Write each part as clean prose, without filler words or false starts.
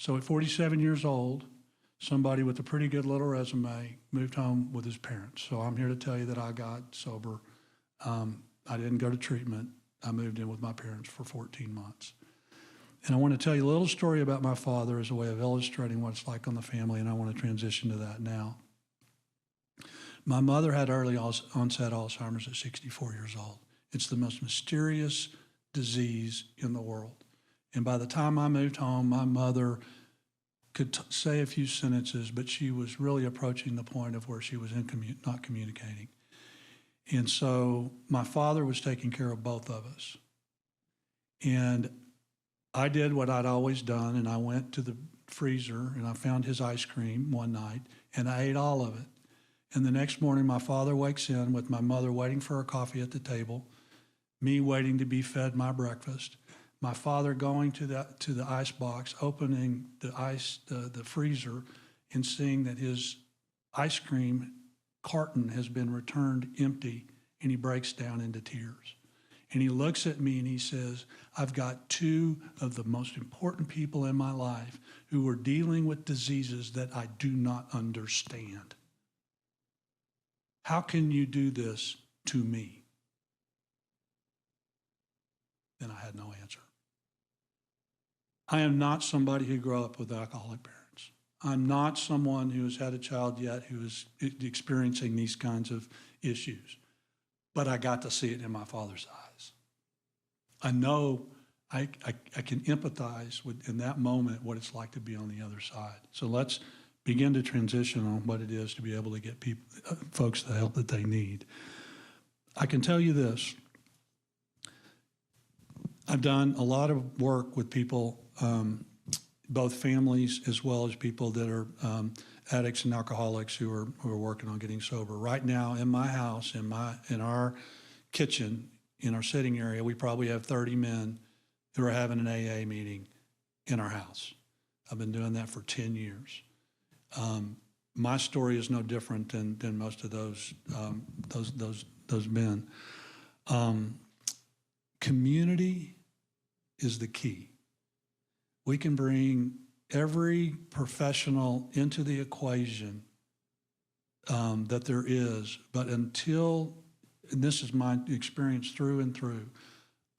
So at 47 years old, somebody with a pretty good little resume moved home with his parents. So I'm here to tell you that I got sober. I didn't go to treatment. I moved in with my parents for 14 months. And I want to tell you a little story about my father as a way of illustrating what it's like on the family, and I want to transition to that now. My mother had early onset Alzheimer's at 64 years old. It's the most mysterious disease in the world. And by the time I moved home, my mother could say a few sentences, but she was really approaching the point of where she was not communicating. And so my father was taking care of both of us. And I did what I'd always done, and I went to the freezer and I found his ice cream one night, and I ate all of it. And the next morning, my father wakes in with my mother waiting for her coffee at the table, me waiting to be fed my breakfast, my father going to the ice box, opening the freezer, and seeing that his ice cream carton has been returned empty, and he breaks down into tears. And he looks at me and he says, I've got two of the most important people in my life who are dealing with diseases that I do not understand. How can you do this to me? Then I had no answer. I am not somebody who grew up with alcoholic parents. I'm not someone who has had a child yet who is experiencing these kinds of issues. But I got to see it in my father's eyes. I know I can empathize with, in that moment, what it's like to be on the other side. So let's begin to transition on what it is to be able to get folks the help that they need. I can tell you this. I've done a lot of work with people, both families as well as people that are addicts and alcoholics who are working on getting sober. Right now, in my house, in our kitchen, in our sitting area, we probably have 30 men who are having an AA meeting in our house. I've been doing that for 10 years. My story is no different than most of those men. Community is the key. We can bring every professional into the equation that there is, but until, and this is my experience through and through,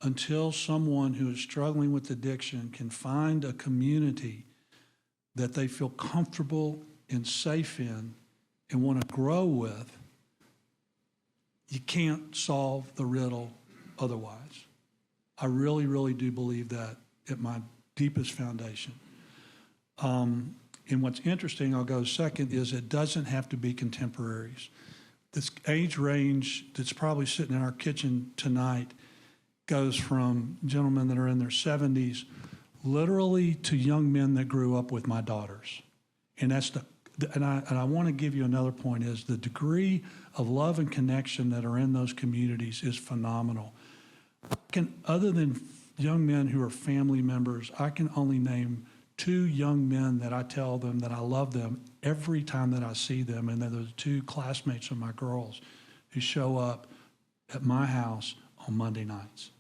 until someone who is struggling with addiction can find a community that they feel comfortable and safe in and want to grow with, you can't solve the riddle otherwise. I really, really do believe that at my deepest foundation. And what's interesting, I'll go second, is it doesn't have to be contemporaries. This age range that's probably sitting in our kitchen tonight goes from gentlemen that are in their 70s literally to young men that grew up with my daughters. And that's and I want to give you another point, is the degree of love and connection that are in those communities is phenomenal. Other than young men who are family members, I can only name 2 young men that I tell them that I love them every time that I see them, and they're the 2 classmates of my girls who show up at my house on Monday nights.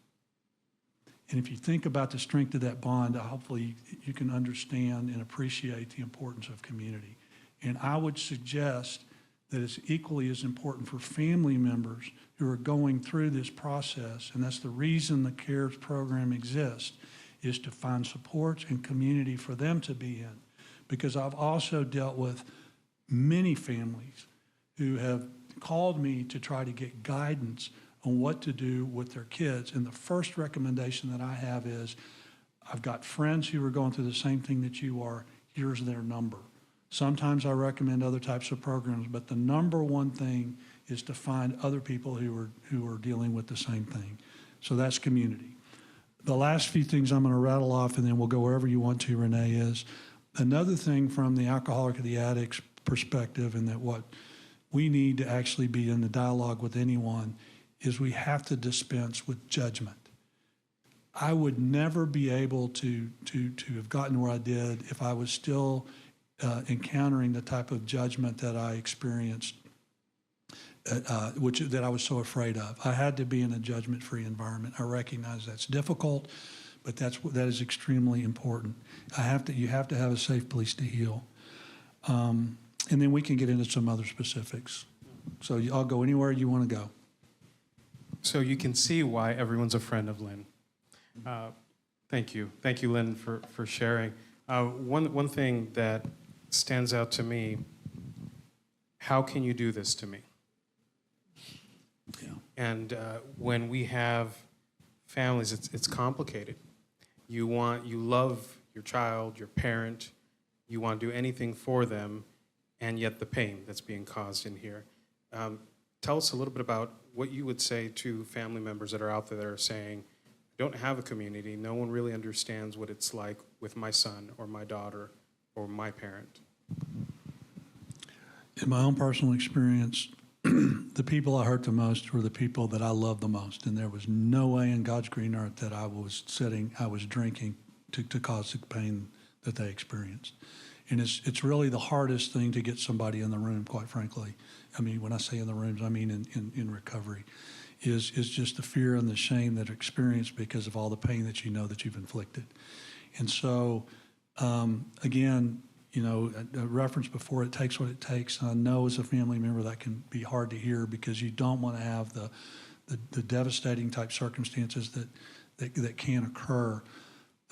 And if you think about the strength of that bond, hopefully you can understand and appreciate the importance of community. And I would suggest that it's equally as important for family members who are going through this process, and that's the reason the CARES program exists, is to find supports and community for them to be in. Because I've also dealt with many families who have called me to try to get guidance on what to do with their kids. And the first recommendation that I have is, I've got friends who are going through the same thing that you are, here's their number. Sometimes I recommend other types of programs, but the number one thing is to find other people who are dealing with the same thing. So that's community. The last few things I'm going to rattle off, and then we'll go wherever you want to, Renee, is another thing from the alcoholic or the addict's perspective, and that what we need to actually be in the dialogue with anyone is we have to dispense with judgment. I would never be able to have gotten where I did if I was still encountering the type of judgment that I experienced, that I was so afraid of. I had to be in a judgment-free environment. I recognize that's difficult, but that is extremely important. You have to have a safe place to heal. And then we can get into some other specifics. So I'll go anywhere you want to go. So you can see why everyone's a friend of Lynn. Thank you. Thank you, Lynn, for sharing. One thing that stands out to me, how can you do this to me? Yeah. And when we have families, it's complicated. You love your child, your parent, you want to do anything for them, and yet the pain that's being caused in here. Tell us a little bit about what you would say to family members that are out there that are saying, I don't have a community, no one really understands what it's like with my son or my daughter or my parent. In my own personal experience, the people I hurt the most were the people that I loved the most. And there was no way in God's green earth that I was drinking to cause the pain that they experienced. And it's really the hardest thing to get somebody in the room, quite frankly. I mean, when I say in the rooms, I mean in recovery, is just the fear and the shame that are experienced because of all the pain that you know that you've inflicted. And so, again, you know, a reference before, it takes what it takes. And I know as a family member that can be hard to hear because you don't want to have the devastating type circumstances that can occur.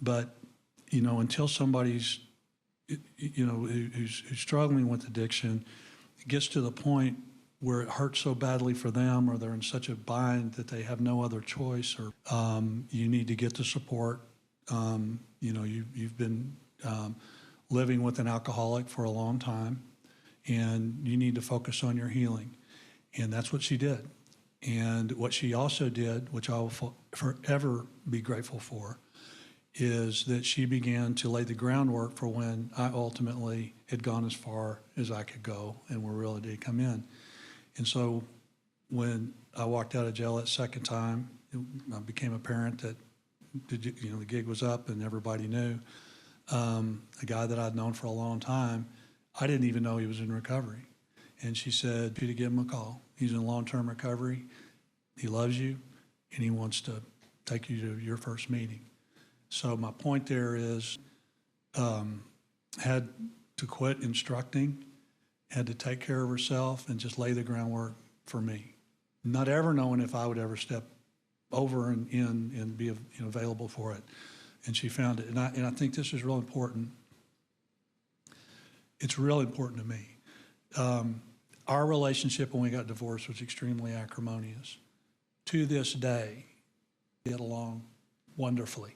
But, you know, until somebody's, you know, who's struggling with addiction, it gets to the point where it hurts so badly for them, or they're in such a bind that they have no other choice, or you need to get the support. You know, you've been living with an alcoholic for a long time, and you need to focus on your healing. And that's what she did. And what she also did, which I will forever be grateful for, is that she began to lay the groundwork for when I ultimately had gone as far as I could go and were ready to come in. And so when I walked out of jail that second time, I became apparent that the gig was up and everybody knew. A guy that I'd known for a long time, I didn't even know he was in recovery. And she said, "Peter, give him a call. He's in long-term recovery. He loves you, and he wants to take you to your first meeting." So my point there is, had to quit instructing, had to take care of herself and just lay the groundwork for me. Not ever knowing if I would ever step over and in and be available for it. And she found it. And I think this is real important. It's real important to me. Our relationship when we got divorced was extremely acrimonious. To this day, we get along wonderfully.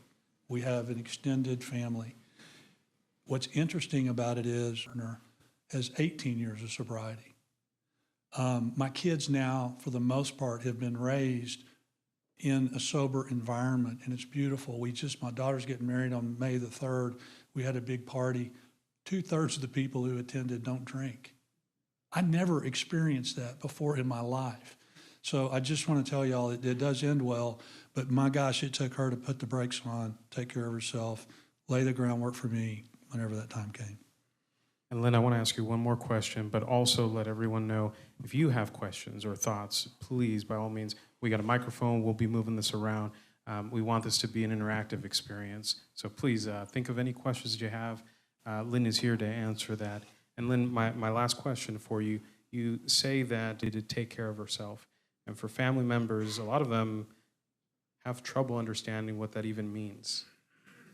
We have an extended family. What's interesting about it is, Turner has 18 years of sobriety. My kids now, for the most part, have been raised in a sober environment, and it's beautiful. My daughter's getting married on May the 3rd. We had a big party. 2/3 of the people who attended don't drink. I never experienced that before in my life. So I just want to tell y'all it does end well, but my gosh, it took her to put the brakes on, take care of herself, lay the groundwork for me whenever that time came. And Lynn, I want to ask you one more question, but also let everyone know if you have questions or thoughts, please, by all means, we got a microphone. We'll be moving this around. We want this to be an interactive experience. So please think of any questions that you have. Lynn is here to answer that. And Lynn, my last question for you, you say that she did take care of herself. And for family members, a lot of them have trouble understanding what that even means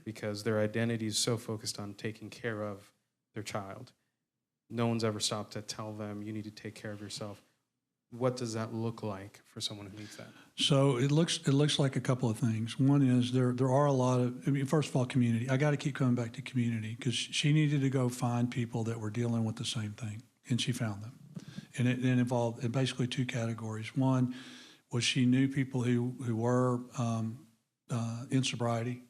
because their identity is so focused on taking care of their child. No one's ever stopped to tell them, you need to take care of yourself. What does that look like for someone who needs that? So it looks like a couple of things. one is there are a lot of, first of all, community. I got to keep coming back to community because she needed to go find people that were dealing with the same thing, and she found them. And it involved basically two categories. One was she knew people who were in sobriety,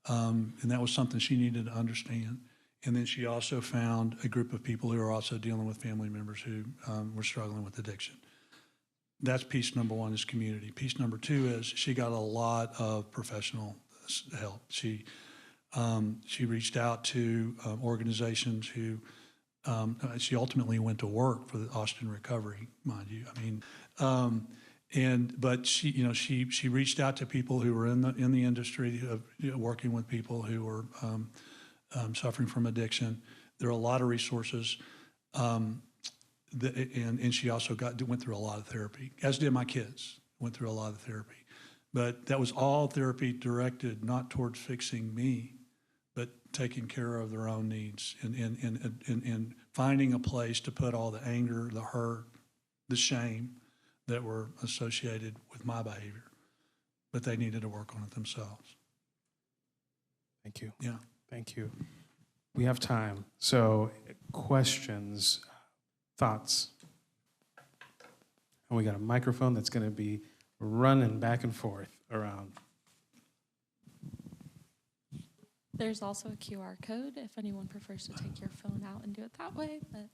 and that was something she needed to understand. And then she also found a group of people who are also dealing with family members who were struggling with addiction. That's piece number one, is community. Piece number two is she got a lot of professional help. She reached out to organizations who, she ultimately went to work for the Austin Recovery, mind you. But she reached out to people who were in the industry of working with people who were suffering from addiction. There are a lot of resources, and she also went through a lot of therapy, as did my kids. Went through a lot of therapy, but that was all therapy directed not towards fixing me, but taking care of their own needs and finding a place to put all the anger, the hurt, the shame that were associated with my behavior. But they needed to work on it themselves. Thank you. Yeah. Thank you. We have time. So questions, thoughts? And we got a microphone that's going to be running back and forth around. There's also a QR code if anyone prefers to take your phone out and do it that way, but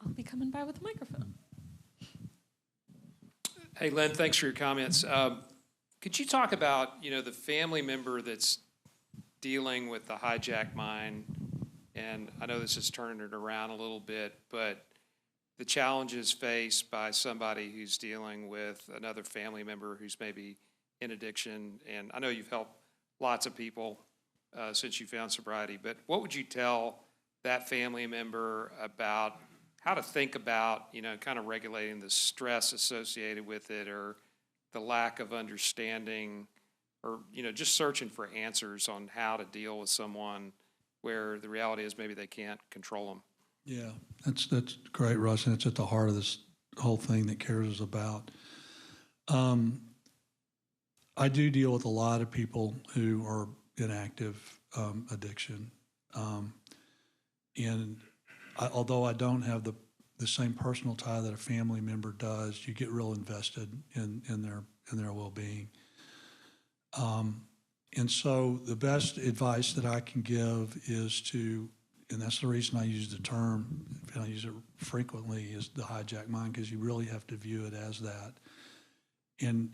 I'll be coming by with a microphone. Hey, Lynn, thanks for your comments. Could you talk about, the family member that's dealing with the hijacked mind? And I know this has turned it around a little bit, but the challenges faced by somebody who's dealing with another family member who's maybe in addiction. And I know you've helped lots of people since you found sobriety, but what would you tell that family member about how to think about, kind of regulating the stress associated with it, or the lack of understanding, or, just searching for answers on how to deal with someone where the reality is maybe they can't control them? Yeah, that's great, Russ, and it's at the heart of this whole thing that CARES is about. I do deal with a lot of people who are in active addiction, and although I don't have the same personal tie that a family member does, you get real invested in their well-being. And so the best advice that I can give is to, and that's the reason I use the term, and I use it frequently, is the hijacked mind, because you really have to view it as that. And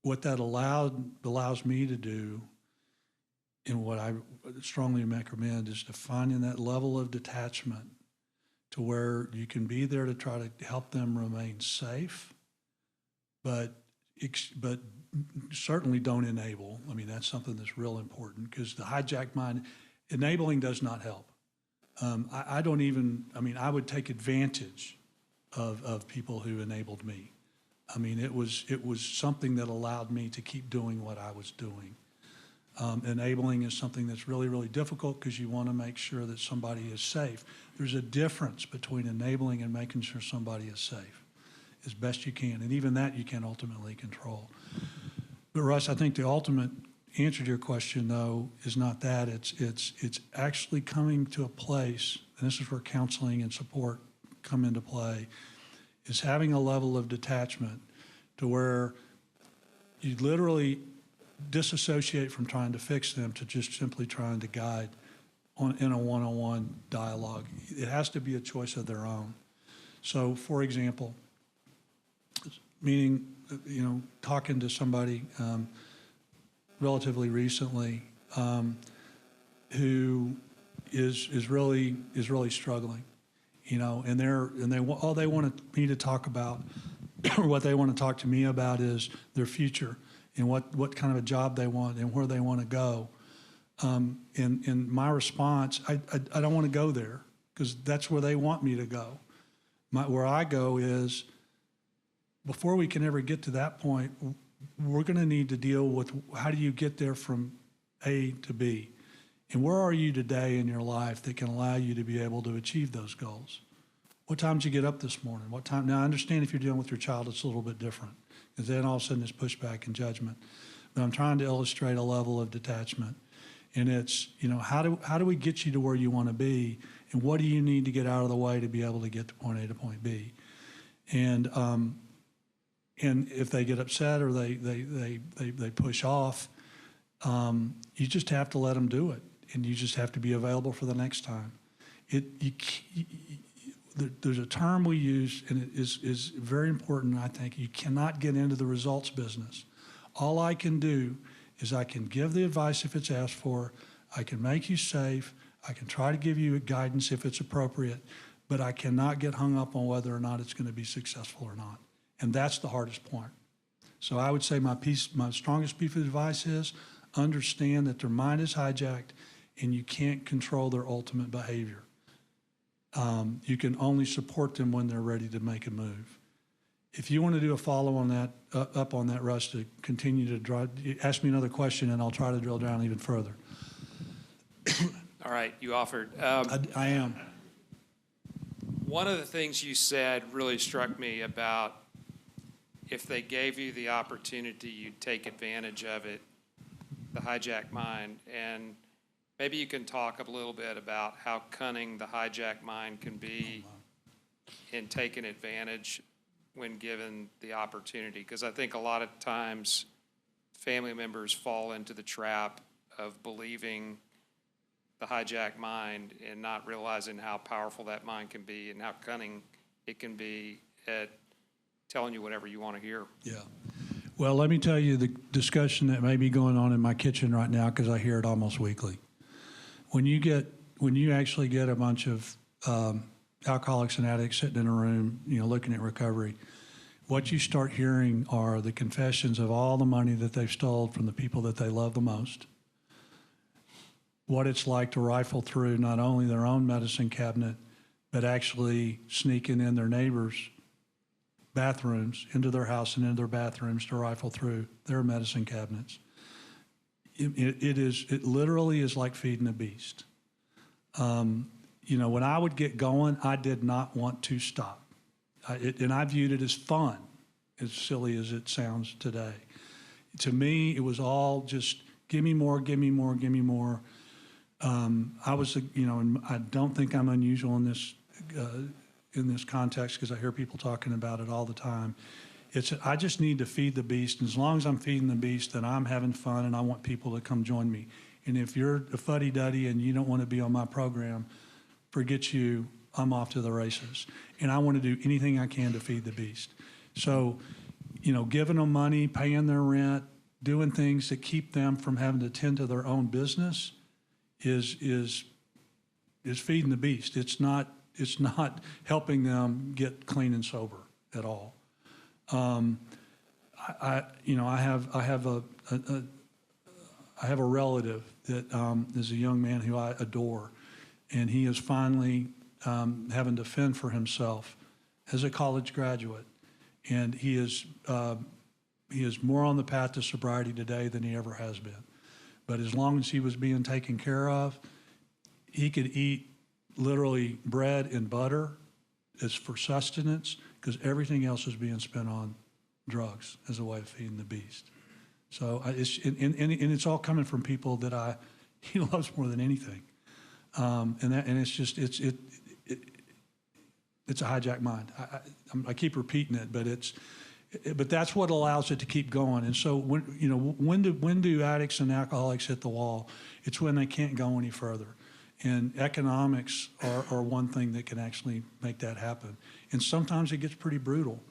what that allows me to do, and what I strongly recommend, is to find in that level of detachment to where you can be there to try to help them remain safe, but certainly don't enable. I mean, that's something that's real important, because the hijacked mind, enabling does not help. I would take advantage of people who enabled me. I mean, it was something that allowed me to keep doing what I was doing. Enabling is something that's really, really difficult, because you want to make sure that somebody is safe. There's a difference between enabling and making sure somebody is safe as best you can, and even that you can ultimately control. But Russ, I think the ultimate answer to your question, though, is not that. It's actually coming to a place, and this is where counseling and support come into play, is having a level of detachment to where you literally disassociate from trying to fix them to just simply trying to guide in a one-on-one dialogue. It has to be a choice of their own. So, for example, meaning, talking to somebody relatively recently who is really struggling, and all they want me to talk about, or what they want to talk to me about, is their future and what kind of a job they want and where they want to go. And my response, I don't want to go there, because that's where they want me to go. Where I go is, before we can ever get to that point, we're going to need to deal with how do you get there from A to B, and where are you today in your life that can allow you to be able to achieve those goals? What time did you get up this morning? What time? Now, I understand if you're dealing with your child, it's a little bit different, because then all of a sudden it's pushback and judgment. But I'm trying to illustrate a level of detachment, and it's, how do we get you to where you want to be, and what do you need to get out of the way to be able to get to point A to point B? And if they get upset or they push off, you just have to let them do it, and you just have to be available for the next time. There's a term we use, and it is very important, I think. You cannot get into the results business. All I can do is I can give the advice if it's asked for, I can make you safe, I can try to give you guidance if it's appropriate, but I cannot get hung up on whether or not it's going to be successful or not. And that's the hardest point. So I would say my strongest piece of advice is understand that their mind is hijacked and you can't control their ultimate behavior. You can only support them when they're ready to make a move. If you want to do a follow on that, up on that, Russ, to continue to drive, ask me another question and I'll try to drill down even further. All right, you offered. I am. One of the things you said really struck me about if they gave you the opportunity, you'd take advantage of it, the hijacked mind. And maybe you can talk a little bit about how cunning the hijacked mind can be in taking advantage when given the opportunity. Because I think a lot of times family members fall into the trap of believing the hijacked mind and not realizing how powerful that mind can be and how cunning it can be at telling you whatever you want to hear. Yeah. Well, let me tell you the discussion that may be going on in my kitchen right now, because I hear it almost weekly. When you actually get a bunch of alcoholics and addicts sitting in a room, looking at recovery, what you start hearing are the confessions of all the money that they've stolen from the people that they love the most. What it's like to rifle through not only their own medicine cabinet, but actually sneaking in their neighbors' bathrooms, into their house and into their bathrooms to rifle through their medicine cabinets. It literally is like feeding a beast. When I would get going, I did not want to stop. And I viewed it as fun, as silly as it sounds today. To me, it was all just, give me more, give me more, give me more. I was, and I don't think I'm unusual in this context because I hear people talking about it all the time. I just need to feed the beast, and as long as I'm feeding the beast, then I'm having fun, and I want people to come join me. And if you're a fuddy-duddy and you don't want to be on my program, forget you, I'm off to the races. And I want to do anything I can to feed the beast. So, giving them money, paying their rent, doing things that keep them from having to tend to their own business is feeding the beast. It's not helping them get clean and sober at all. I have a relative that is a young man who I adore, and he is finally having to fend for himself as a college graduate, and he is more on the path to sobriety today than he ever has been. But as long as he was being taken care of, he could eat literally bread and butter as for sustenance, because everything else is being spent on drugs as a way of feeding the beast. So it's all coming from people that he loves more than anything, and it's a hijacked mind. I keep repeating it, but that's what allows it to keep going. And so when do addicts and alcoholics hit the wall? It's when they can't go any further. And economics are one thing that can actually make that happen. And sometimes it gets pretty brutal.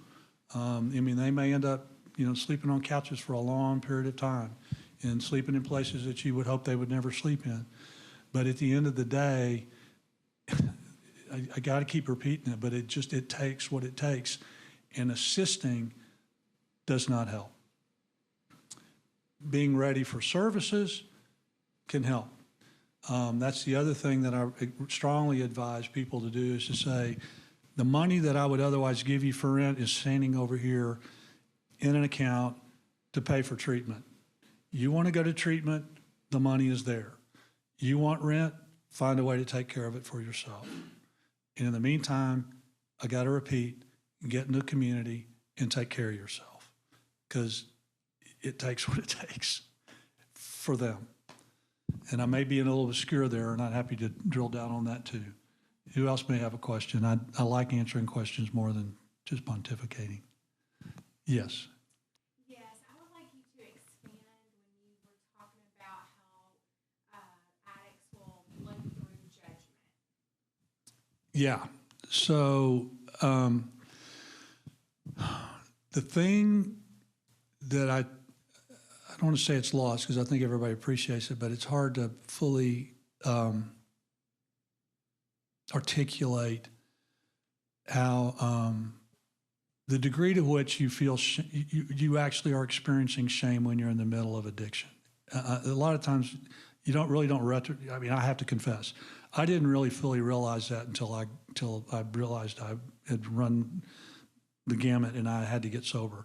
They may end up, sleeping on couches for a long period of time and sleeping in places that you would hope they would never sleep in. But at the end of the day, I got to keep repeating it, but it takes what it takes. And assisting does not help. Being ready for services can help. That's the other thing that I strongly advise people to do, is to say, the money that I would otherwise give you for rent is standing over here in an account to pay for treatment. You want to go to treatment, the money is there. You want rent, find a way to take care of it for yourself. And in the meantime, I got to repeat, get in the community and take care of yourself, because it takes what it takes for them. And I may be a little obscure there, and I'm happy to drill down on that too. Who else may have a question? I like answering questions more than just pontificating. Yes. Yes, I would like you to expand when you were talking about how addicts will look through judgment. Yeah. So the thing that I don't want to say it's lost, because I think everybody appreciates it, but it's hard to fully articulate how the degree to which you feel you actually are experiencing shame when you're in the middle of addiction. A lot of times you don't I mean, I have to confess, I didn't really fully realize that until I realized I had run the gamut and I had to get sober.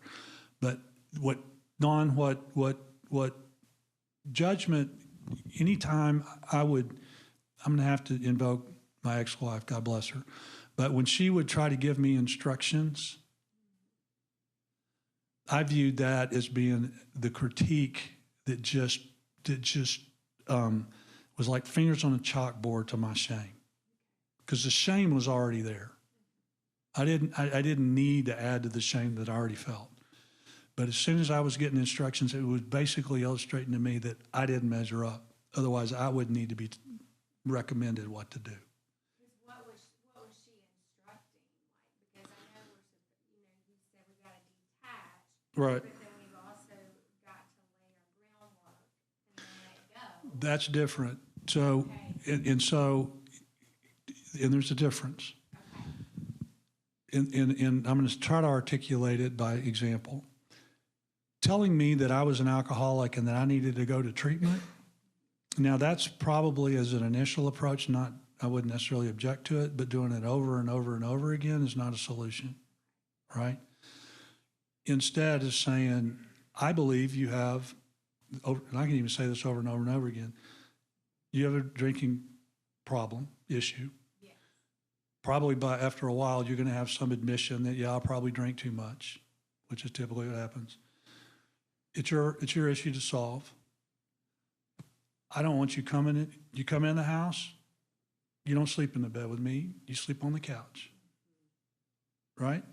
But what judgment, anytime I'm going to have to invoke my ex-wife, God bless her. But when she would try to give me instructions, I viewed that as being the critique that just was like fingers on a chalkboard to my shame, because the shame was already there. I didn't need to add to the shame that I already felt. But as soon as I was getting instructions, it was basically illustrating to me that I didn't measure up. Otherwise, I would need to be recommended what to do. What was she instructing? Like, because I know you said we got to detach, Right. but then we've also got to lay our groundwork and then let it go. That's different. So, and there's a difference. And I'm going to try to articulate it by example. Telling me that I was an alcoholic and that I needed to go to treatment. Now that's probably as an initial approach, I wouldn't necessarily object to it, but doing it over and over and over again is not a solution, right? Instead is saying, I believe you have, and I can even say this over and over and over again, you have a drinking problem, issue. Yes. Probably after a while, you're going to have some admission that, yeah, I'll probably drink too much, which is typically what happens. It's your issue to solve. I don't want you coming in. You come in the house, you don't sleep in the bed with me. You sleep on the couch, right?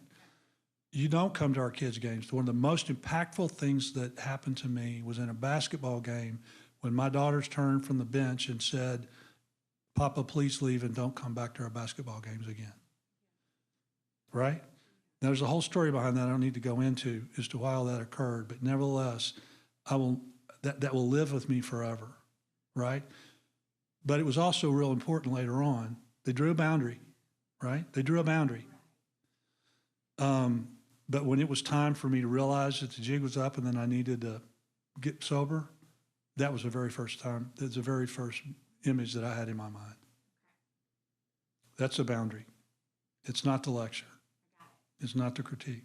You don't come to our kids' games. One of the most impactful things that happened to me was in a basketball game when my daughters turned from the bench and said, Papa, please leave and don't come back to our basketball games again, right? Now, there's a whole story behind that I don't need to go into as to why all that occurred, but nevertheless, that will live with me forever, right? But it was also real important later on. They drew a boundary, right? They drew a boundary. But when it was time for me to realize that the jig was up and then I needed to get sober, that was the very first time. That's the very first image that I had in my mind. That's a boundary. It's not the lecture. It's not the critique.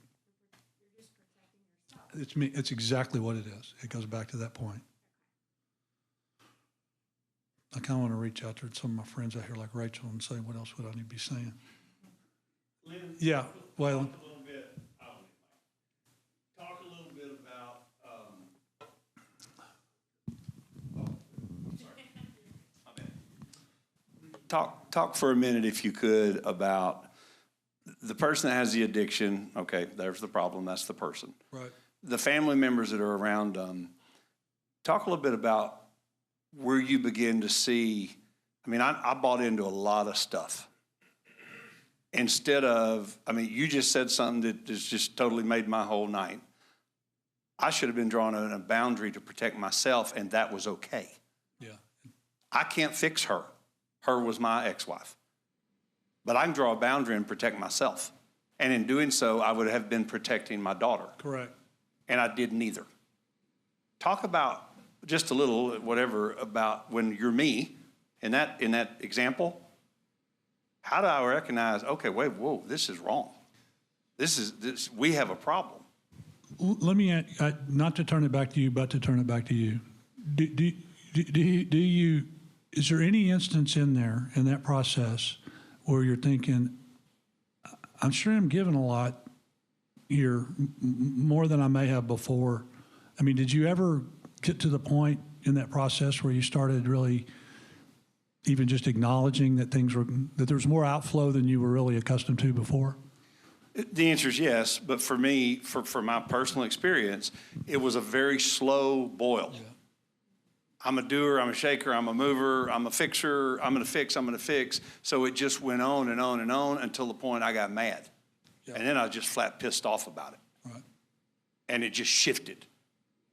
You're just protecting yourself. It's me. It's exactly what it is. It goes back to that point. I kind of want to reach out to some of my friends out here like Rachel and say, what else would I need to be saying? Lynn, Yeah, Waylon. talk a little bit. Talk a little bit about. Talk for a minute, if you could, about the person that has the addiction. Okay, there's the problem. That's the person. Right. The family members that are around them. Talk a little bit about where you begin to see. I mean, I bought into a lot of stuff. Instead of, I mean, you just said something that has just totally made my whole night. I should have been drawing a boundary to protect myself, and that was okay. Yeah. I can't fix her. Her was my ex-wife. But I can draw a boundary and protect myself. And in doing so, I would have been protecting my daughter. Correct. And I did neither. Talk about just a little, whatever, about when you're me, in that example, how do I recognize, okay, wait, whoa, this is wrong. We have a problem. Let me, not to turn it back to you, but to turn it back to you. Is there any instance in there, in that process, where you're thinking, I'm sure I'm giving a lot here, more than I may have before? I mean, did you ever get to the point in that process where you started really even just acknowledging that that there was more outflow than you were really accustomed to before? The answer is yes, but for me, for my personal experience, it was a very slow boil. Yeah. I'm a doer, I'm a shaker, I'm a mover, I'm a fixer, I'm going to fix. So it just went on and on and on until the point I got mad. Yeah. And then I was just flat pissed off about it. Right. And it just shifted.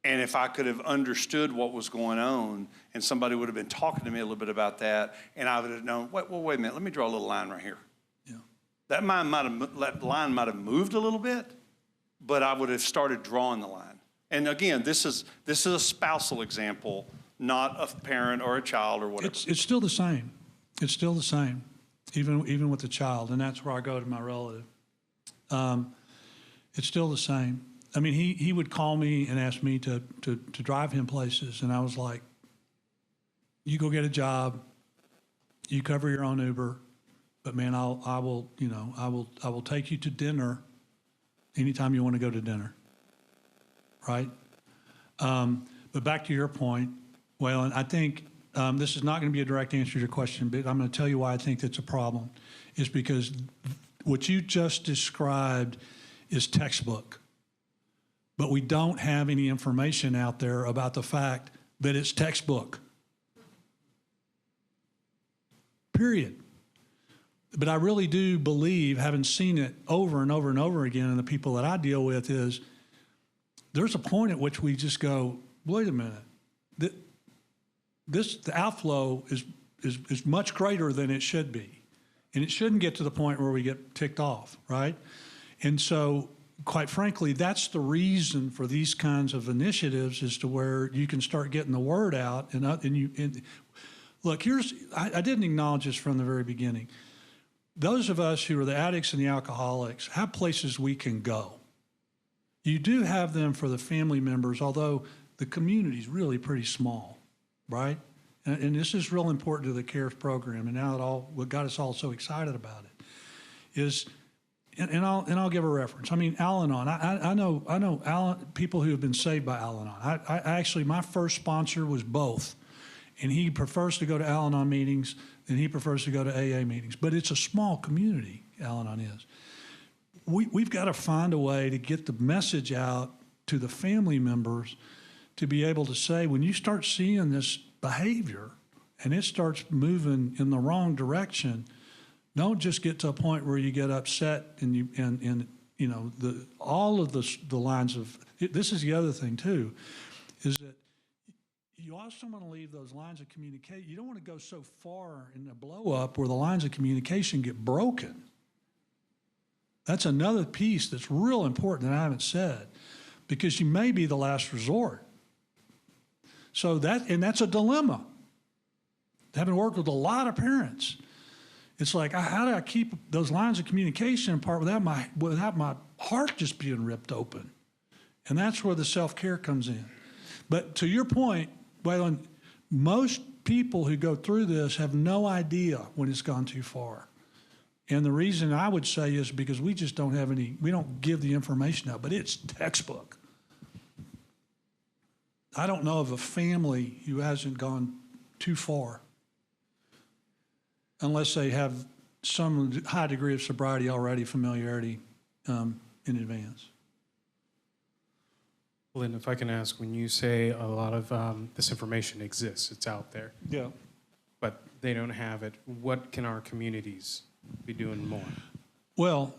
And if I could have understood what was going on and somebody would have been talking to me a little bit about that, and I would have known, wait a minute, let me draw a little line right here. Yeah. That line might have moved a little bit, but I would have started drawing the line. And again, this is a spousal example, not a parent or a child or whatever. It's still the same. It's still the same, even with the child, and that's where I go to my relative. It's still the same. I mean, he would call me and ask me to drive him places, and I was like, "You go get a job, you cover your own Uber, but man, I will take you to dinner anytime you want to go to dinner." Right? But back to your point, Waylon, I think this is not going to be a direct answer to your question, but I'm going to tell you why I think that's a problem. Is because what you just described is textbook. But we don't have any information out there about the fact that it's textbook. Period. But I really do believe, having seen it over and over and over again, and the people that I deal with, is there's a point at which we just go, wait a minute, the outflow is much greater than it should be. And it shouldn't get to the point where we get ticked off, right? And so, quite frankly, that's the reason for these kinds of initiatives, is to where you can start getting the word out. And look, I didn't acknowledge this from the very beginning. Those of us who are the addicts and the alcoholics have places we can go. You do have them for the family members, although the community is really pretty small, right? And this is real important to the CARES program, and now what got us all so excited about it is, and I'll give a reference. I mean, Al-Anon. I know people who have been saved by Al-Anon. I actually, my first sponsor was both, and he prefers to go to Al-Anon meetings and he prefers to go to AA meetings. But it's a small community, Al-Anon is. We've got to find a way to get the message out to the family members to be able to say, when you start seeing this behavior and it starts moving in the wrong direction, don't just get to a point where you get upset and all of the lines of, this is the other thing too, is that you also want to leave those lines of communication. You don't want to go so far in the blow up where the lines of communication get broken. That's another piece that's real important that I haven't said, because you may be the last resort. So that's a dilemma. Having worked with a lot of parents, it's like, how do I keep those lines of communication apart without my heart just being ripped open? And that's where the self-care comes in. But to your point, Waylon, most people who go through this have no idea when it's gone too far. And the reason I would say is because we just don't have we don't give the information out, but it's textbook. I don't know of a family who hasn't gone too far unless they have some high degree of sobriety already, familiarity in advance. Lynn, if I can ask, when you say a lot of this information exists, it's out there, Yeah. but they don't have it, what can our communities be doing more? Well,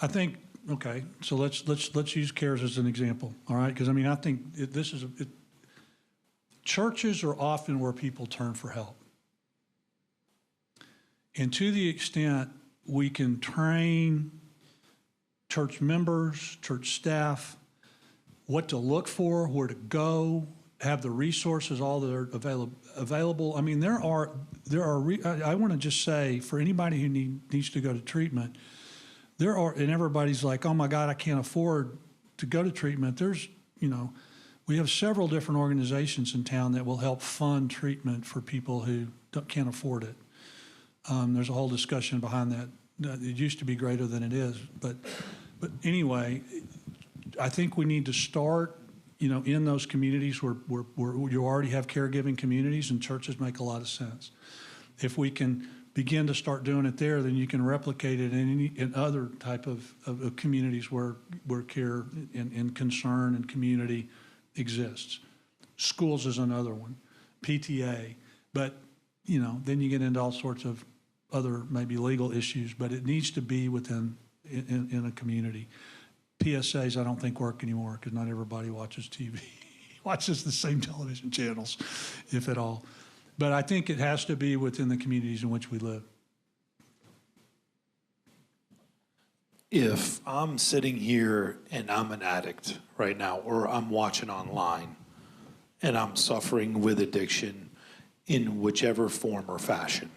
I think, okay, so let's use CARES as an example, all right? Because I mean, I think churches are often where people turn for help. And to the extent we can train church members, church staff, what to look for, where to go, have the resources all that are available. I mean, I want to just say, for anybody who needs to go to treatment, and everybody's like, oh my God, I can't afford to go to treatment. We have several different organizations in town that will help fund treatment for people who can't afford it. There's a whole discussion behind that. It used to be greater than it is, but anyway, I think we need to start, in those communities where you already have caregiving communities, and churches make a lot of sense. If we can begin to start doing it there, then you can replicate it in other type of communities where care and concern and community exists. Schools is another one, PTA, but then you get into all sorts of other maybe legal issues, but it needs to be in a community. PSAs I don't think work anymore because not everybody watches TV, watches the same television channels, if at all. But I think it has to be within the communities in which we live. if I'm sitting here and I'm an addict right now, or I'm watching online and I'm suffering with addiction in whichever form or fashion,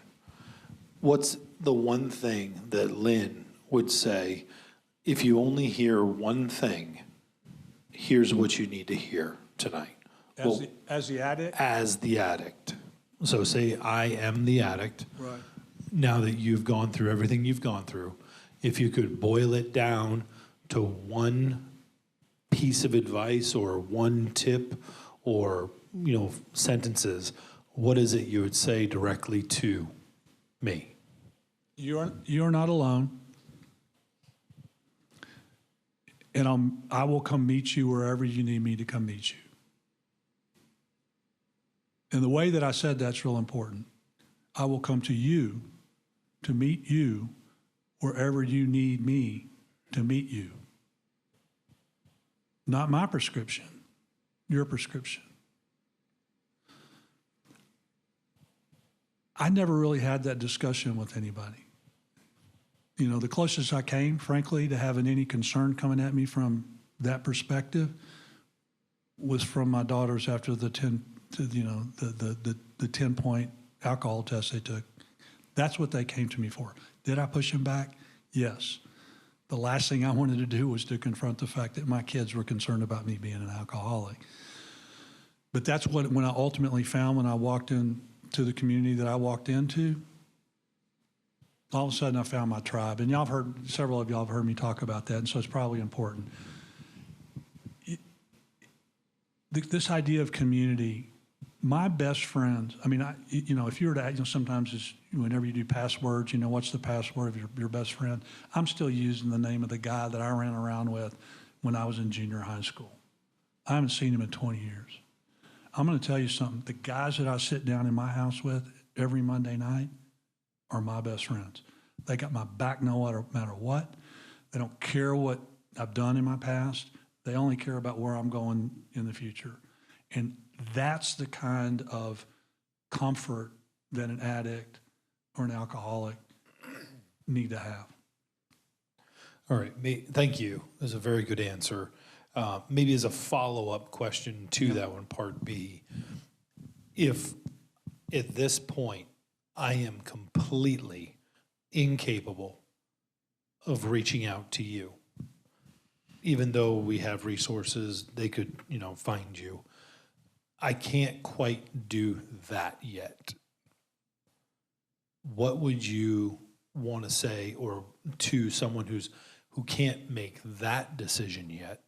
what's the one thing that Lynn would say, if you only hear one thing, here's what you need to hear tonight? As the addict? As the addict. So say I am the addict. Right. Now that you've gone through everything you've gone through, if you could boil it down to one piece of advice or one tip or, sentences, what is it you would say directly to me? You're not alone. And I will come meet you wherever you need me to come meet you. And the way that I said that's real important. I will come to you to meet you wherever you need me to meet you. Not my prescription, your prescription. I never really had that discussion with anybody. The closest I came, frankly, to having any concern coming at me from that perspective was from my daughters after the 10-point alcohol test they took. That's what they came to me for. Did I push them back? Yes. The last thing I wanted to do was to confront the fact that my kids were concerned about me being an alcoholic. But that's when I ultimately found when I walked into the community that I walked into, all of a sudden I found my tribe. And several of y'all have heard me talk about that, and so it's probably important. This idea of community, my best friends, if you were to, sometimes whenever you do passwords, what's the password of your best friend? I'm still using the name of the guy that I ran around with when I was in junior high school. I haven't seen him in 20 years. I'm going to tell you something. The guys that I sit down in my house with every Monday night are my best friends. They got my back no matter what. They don't care what I've done in my past. They only care about where I'm going in the future. And that's the kind of comfort that an addict or an alcoholic need to have. All right, thank you. That's a very good answer. Maybe as a follow-up question to that one, part B, if at this point I am completely incapable of reaching out to you, even though we have resources, they could, find you. I can't quite do that yet. What would you want to say, or to someone who can't make that decision yet?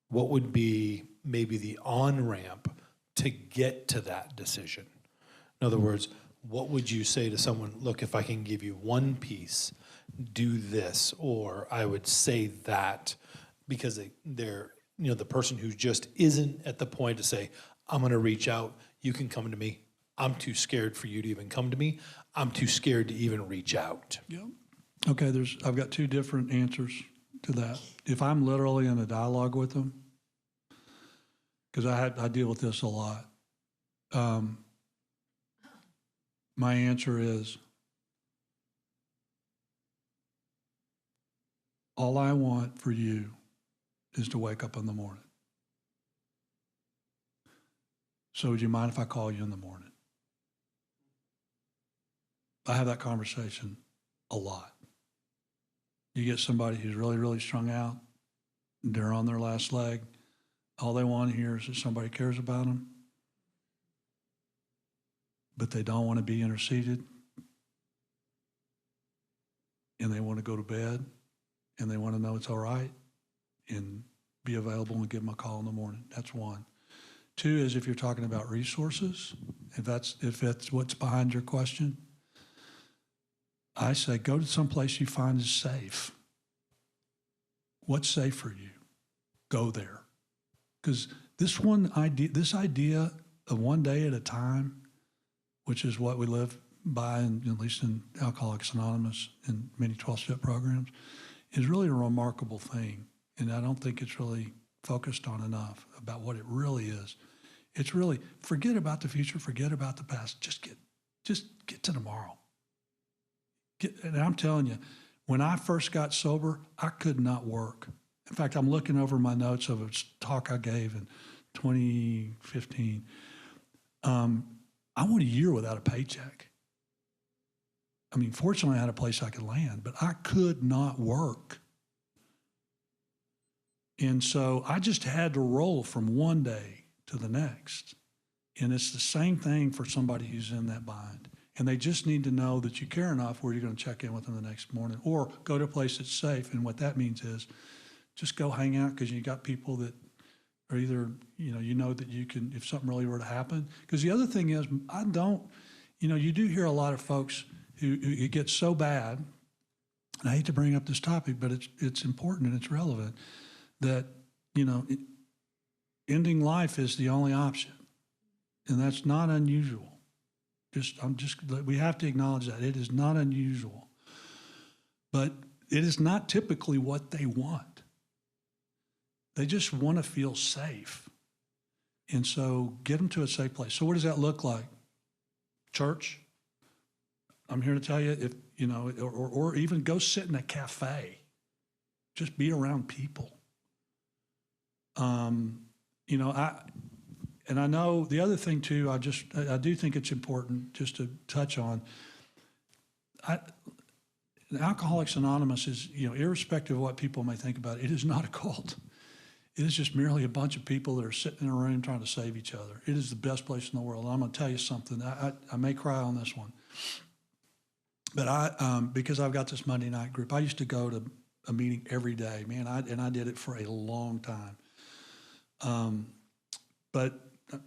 What would be maybe the on-ramp to get to that decision? In other words, what would you say to someone, look, if I can give you one piece, do this, or I would say that, because they're, the person who just isn't at the point to say, I'm going to reach out, you can come to me. I'm too scared for you to even come to me. I'm too scared to even reach out. Yeah. Okay, I've got two different answers to that. If I'm literally in a dialogue with them, because I deal with this a lot, my answer is, all I want for you is to wake up in the morning. So would you mind if I call you in the morning? I have that conversation a lot. You get somebody who's really, really strung out, they're on their last leg, all they want to hear is that somebody cares about them, but they don't want to be interceded, and they want to go to bed, and they want to know it's all right, and be available and give them a call in the morning. That's one. Two is, if you're talking about resources, if that's what's behind your question, I say go to some place you find is safe. What's safe for you? Go there. Because this idea of one day at a time, which is what we live by, at least in Alcoholics Anonymous and many 12-step programs, is really a remarkable thing. And I don't think it's really focused on enough about what it really is. It's really, forget about the future, forget about the past, just get to tomorrow. And I'm telling you, When I first got sober, I could not work. In fact, I'm looking over my notes of a talk I gave in 2015. I went a year without a paycheck. I mean, fortunately, I had a place I could land, but I could not work. And so I just had to roll from one day to the next. And it's the same thing for somebody who's in that bind. And they just need to know that you care enough where you're going to check in with them the next morning or go to a place that's safe. And what that means is just go hang out because you got people that are either, you know that you can, if something really were to happen. Because the other thing is, you do hear a lot of folks who it gets so bad, and I hate to bring up this topic, but it's important and it's relevant, that, ending life is the only option. And that's not unusual. We have to acknowledge that. It is not unusual. But it is not typically what they want. They just want to feel safe. And so get them to a safe place. So what does that look like? Church? I'm here to tell you, if or even go sit in a cafe. Just be around people. I know the other thing too, I do think it's important just to touch on. Alcoholics Anonymous is, irrespective of what people may think about it, it is not a cult. It is just merely a bunch of people that are sitting in a room trying to save each other. It is the best place in the world. And I'm going to tell you something. I may cry on this one. But because I've got this Monday night group, I used to go to a meeting every day, man, and I did it for a long time. But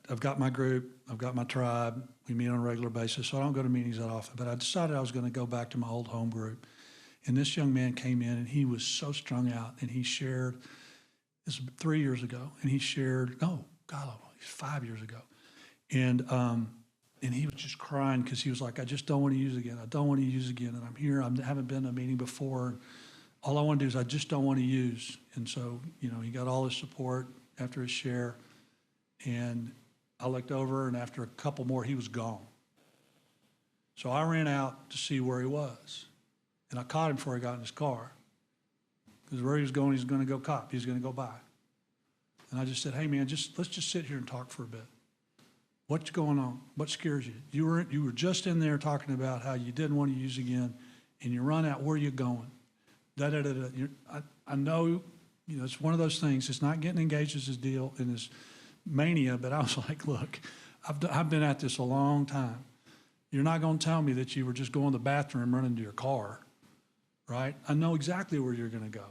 I've got my group, I've got my tribe, we meet on a regular basis, so I don't go to meetings that often. But I decided I was going to go back to my old home group. And this young man came in, and he was so strung out, and he shared, this was 3 years ago, and he shared, he's 5 years ago. And he was just crying because he was like, I just don't want to use again. I don't want to use again. And I'm here, I haven't been to a meeting before. All I want to do is I just don't want to use. And so, he got all his support after his share. And I looked over, and after a couple more, he was gone. So I ran out to see where he was. And I caught him before he got in his car. Because where he was going, he's going to go cop. He's going to go by. And I just said, hey, man, let's just sit here and talk for a bit. What's going on? What scares you? You were just in there talking about how you didn't want to use again, and you run out. Where are you going? I know, it's one of those things. It's not getting engaged as his deal in his mania, but I was like, look, I've been at this a long time. You're not going to tell me that you were just going to the bathroom and running to your car, right? I know exactly where you're going to go.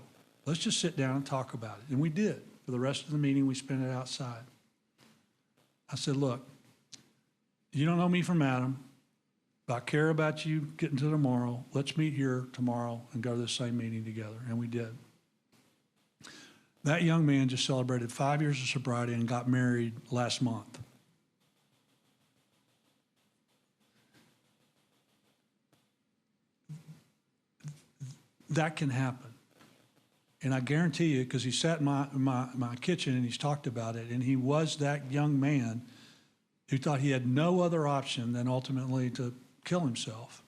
Let's just sit down and talk about it. And we did. For the rest of the meeting, we spent it outside. I said, look, you don't know me from Adam, but I care about you getting to tomorrow. Let's meet here tomorrow and go to the same meeting together. And we did. That young man just celebrated 5 years of sobriety and got married last month. That can happen. And I guarantee you, because he sat in my kitchen and he's talked about it, and he was that young man who thought he had no other option than ultimately to kill himself.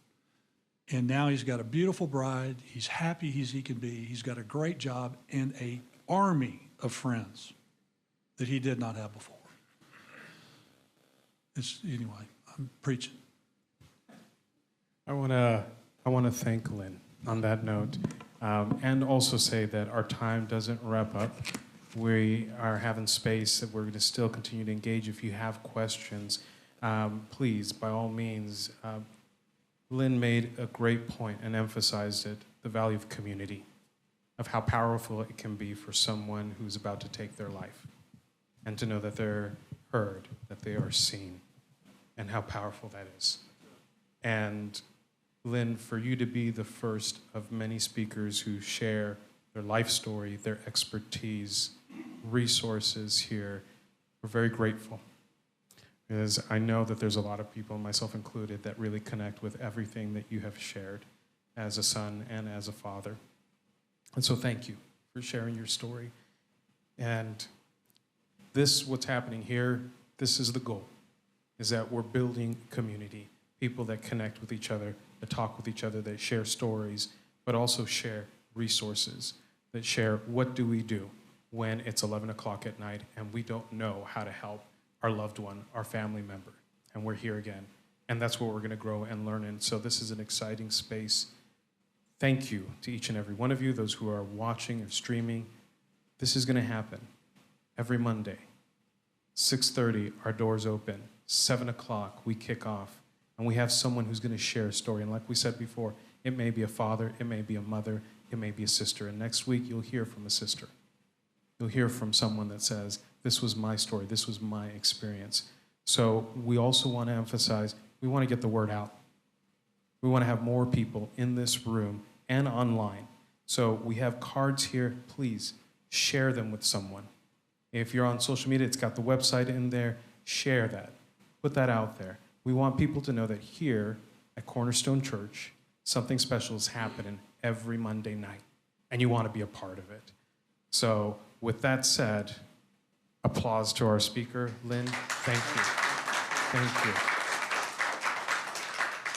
And now he's got a beautiful bride. He's happy as he can be. He's got a great job and a army of friends that he did not have before. Anyway, I'm preaching. I want to thank Lynn on that note, and also say that our time doesn't wrap up. We are having space that we're going to still continue to engage. If you have questions, please, by all means. Lynn made a great point and emphasized it, the value of community, of how powerful it can be for someone who's about to take their life, and to know that they're heard, that they are seen, and how powerful that is. And Lynn, for you to be the first of many speakers who share their life story, their expertise, resources here, we're very grateful. Because I know that there's a lot of people, myself included, that really connect with everything that you have shared as a son and as a father. And so thank you for sharing your story. And what's happening here, this is the goal, is that we're building community, people that connect with each other, that talk with each other, that share stories, but also share resources that share what do we do when it's 11 o'clock at night and we don't know how to help our loved one, our family member, and we're here again. And that's what we're going to grow and learn in. So this is an exciting space. Thank you to each and every one of you, those who are watching or streaming. This is going to happen every Monday. 6:30, our doors open. 7 o'clock, we kick off. And we have someone who's going to share a story. And like we said before, it may be a father, it may be a mother, it may be a sister. And next week, you'll hear from a sister. You'll hear from someone that says, this was my story, this was my experience. So we also want to emphasize, we want to get the word out. We want to have more people in this room and online. So we have cards here. Please share them with someone. If you're on social media, it's got the website in there. Share that. Put that out there. We want people to know that here at Cornerstone Church, something special is happening every Monday night, and you want to be a part of it. So with that said, applause to our speaker, Lynn. Thank you. Thank you.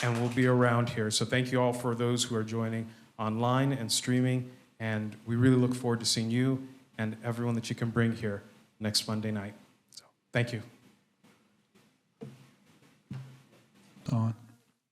And we'll be around here. So thank you all for those who are joining online and streaming. And we really look forward to seeing you and everyone that you can bring here next Monday night. So thank you. Dawn.